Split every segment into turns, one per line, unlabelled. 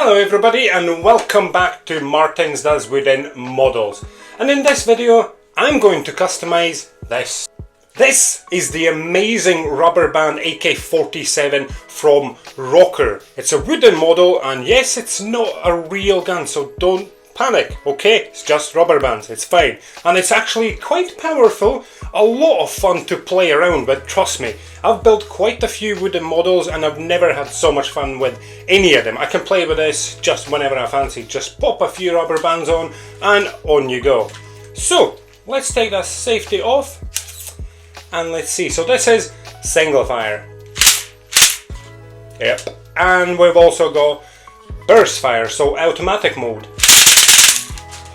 Hello everybody and welcome back to Martins Does Wooden Models, and in this video I'm going to customize this. This is the amazing rubber band AK-47 from ROKR. It's a wooden model, and yes, it's not a real gun, so don't panic, okay? It's just rubber bands, it's fine. And it's actually quite powerful, a lot of fun to play around with, trust me. I've built quite a few wooden models and I've never had so much fun with any of them. I can play with this just whenever I fancy, just pop a few rubber bands on and on you go. So, let's take that safety off and let's see. So this is single fire. Yep. And we've also got burst fire, so automatic mode.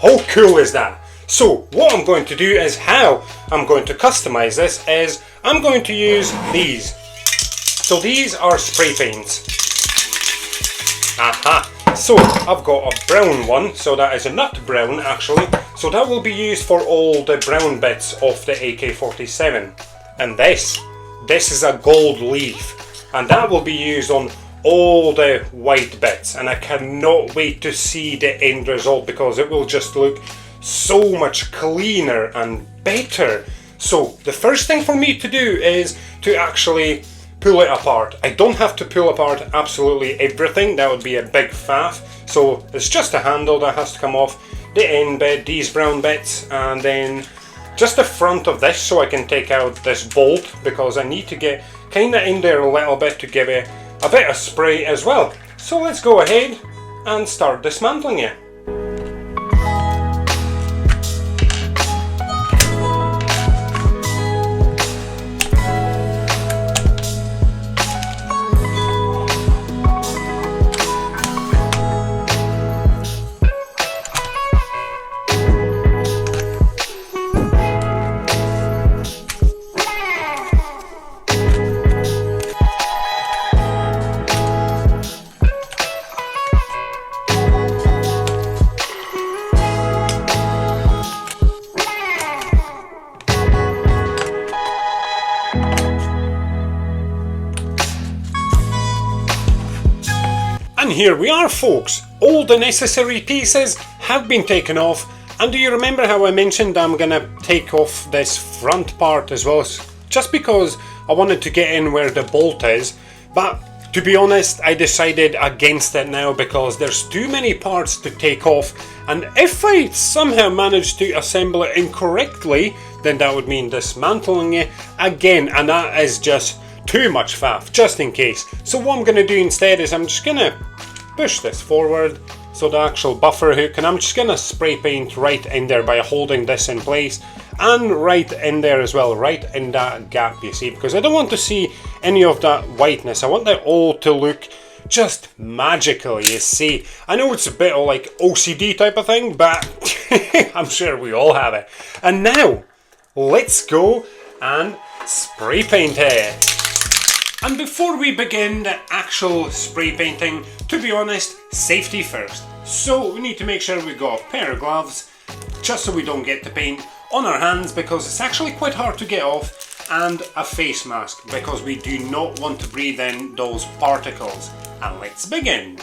How cool is that? So what I'm going to do is how I'm going to customize this is I'm going to use these. So these are spray paints. Aha! So I've got a brown one, so that is a nut brown actually. So that will be used for all the brown bits of the AK-47. And this is a gold leaf, and that will be used on all the white bits, and I cannot wait to see the end result because it will just look so much cleaner and better. So the first thing for me to do is to actually pull it apart. I don't have to pull apart absolutely everything, that would be a big faff. So it's just a handle that has to come off, the end bit, these brown bits, and then just the front of this so I can take out this bolt because I need to get kind of in there a little bit to give it a bit of spray as well. So let's go ahead and start dismantling it. And here we are, folks. All the necessary pieces have been taken off. And do you remember how I mentioned I'm gonna take off this front part as well, just because I wanted to get in where the bolt is. But to be honest, I decided against it now because there's too many parts to take off, and if I somehow manage to assemble it incorrectly, then that would mean dismantling it again, and that is just too much faff, just in case. So what I'm going to do instead is I'm just going to push this forward, so the actual buffer hook, and I'm just going to spray paint right in there by holding this in place, and right in there as well, right in that gap, you see, because I don't want to see any of that whiteness. I want that all to look just magical, you see. I know it's a bit of like OCD type of thing, but I'm sure we all have it. And now, let's go and spray paint it. And before we begin the actual spray painting, to be honest, safety first. So we need to make sure we've got a pair of gloves, just so we don't get the paint on our hands, because it's actually quite hard to get off, and a face mask, because we do not want to breathe in those particles. And let's begin.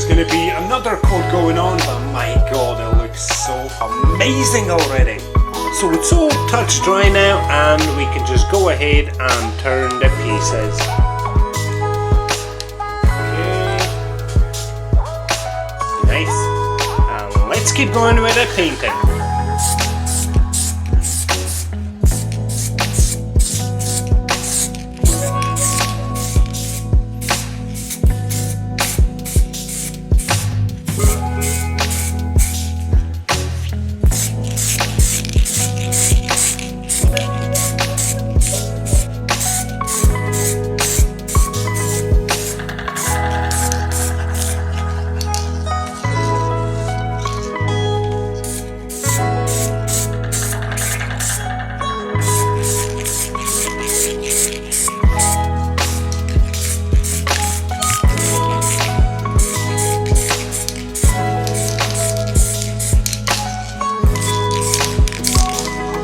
Going to be another coat going on, but my god, it looks so amazing already. So it's all touch dry now, and we can just go ahead and turn the pieces. Okay. Nice. And let's keep going with the painting.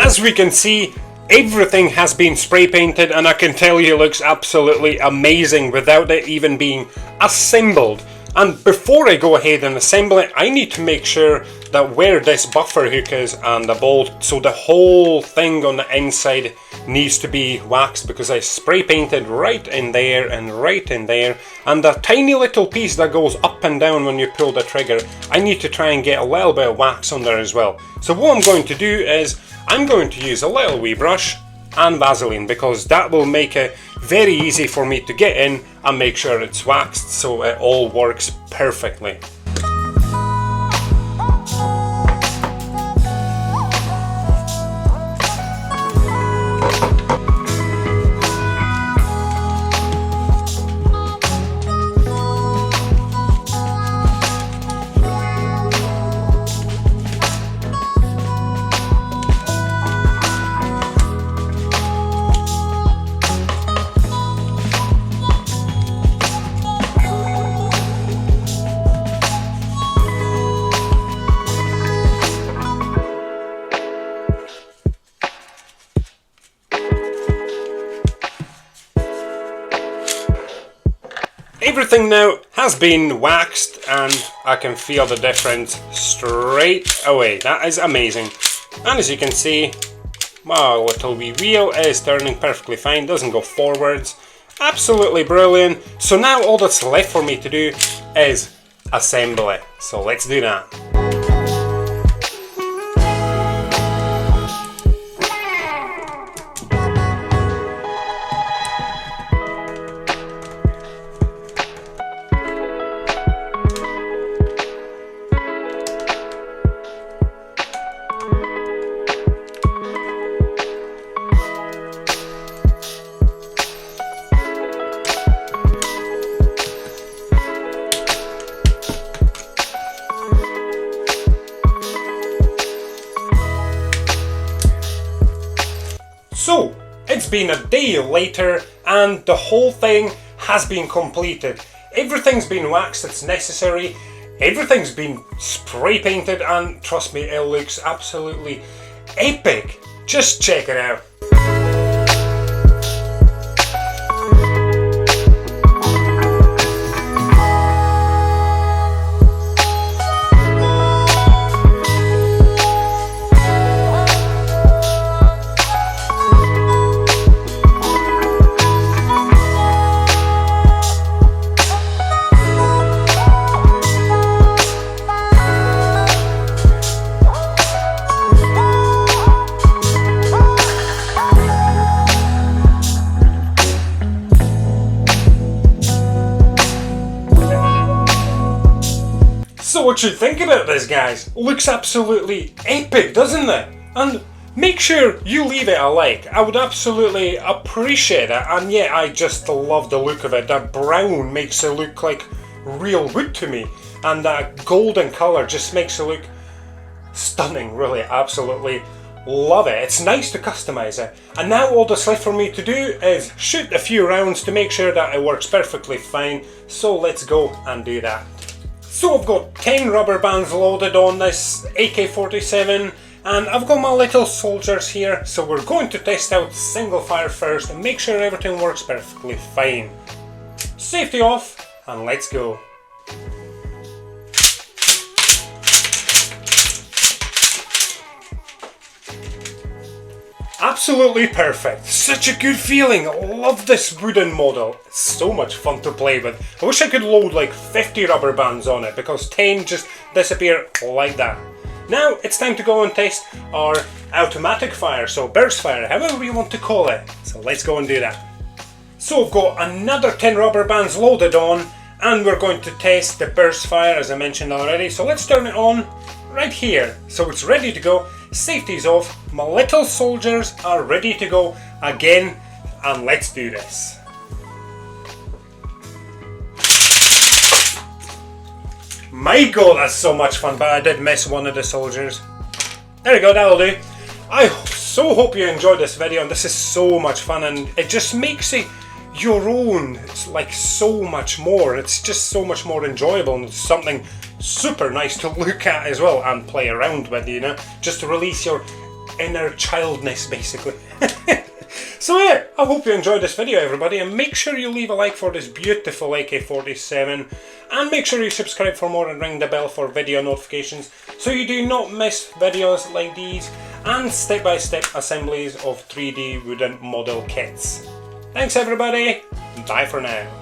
As we can see, everything has been spray painted, and I can tell you it looks absolutely amazing without it even being assembled. And before I go ahead and assemble it, I need to make sure that where this buffer hook is and the bolt, so the whole thing on the inside needs to be waxed, because I spray painted right in there and right in there, and the tiny little piece that goes up and down when you pull the trigger, I need to try and get a little bit of wax on there as well. So what I'm going to do is I'm going to use a little wee brush and Vaseline, because that will make it very easy for me to get in and make sure it's waxed so it all works perfectly. Everything now has been waxed and I can feel the difference straight away. That is amazing. And as you can see, my little wee wheel is turning perfectly fine, doesn't go forwards. Absolutely brilliant. So now all that's left for me to do is assemble it. So let's do that. So, it's been a day later and the whole thing has been completed. Everything's been waxed that's necessary, everything's been spray painted, and trust me, it looks absolutely epic. Just check it out. So what you think about this, guys? Looks absolutely epic, doesn't it? And make sure you leave it a like. I would absolutely appreciate it. And yeah, I just love the look of it. That brown makes it look like real wood to me, and that golden colour just makes it look stunning. Really, absolutely love it. It's nice to customize it. And now all that's left for me to do is shoot a few rounds to make sure that it works perfectly fine. So let's go and do that. So I've got 10 rubber bands loaded on this AK-47, and I've got my little soldiers here, so we're going to test out single fire first and make sure everything works perfectly fine. Safety off, and let's go. Absolutely perfect. Such a good feeling. I love this wooden model. It's so much fun to play with. I wish I could load like 50 rubber bands on it, because 10 just disappear like that. Now it's time to go and test our automatic fire, so burst fire, however you want to call it. So let's go and do that. So I've got another 10 rubber bands loaded on, and we're going to test the burst fire as I mentioned already. So let's turn it on right here. So it's ready to go, safety's off, my little soldiers are ready to go again, and let's do this. My god, that's so much fun, but I did miss one of the soldiers. There we go, that'll do. I so hope you enjoyed this video, and this is so much fun, and it just makes it your own. It's like so much more. It's just so much more enjoyable, and it's something super nice to look at as well and play around with, you know, just to release your inner childness basically. So yeah, I hope you enjoyed this video everybody, and make sure you leave a like for this beautiful AK-47, and make sure you subscribe for more and ring the bell for video notifications so you do not miss videos like these and step-by-step assemblies of 3D wooden model kits. Thanks everybody, bye for now.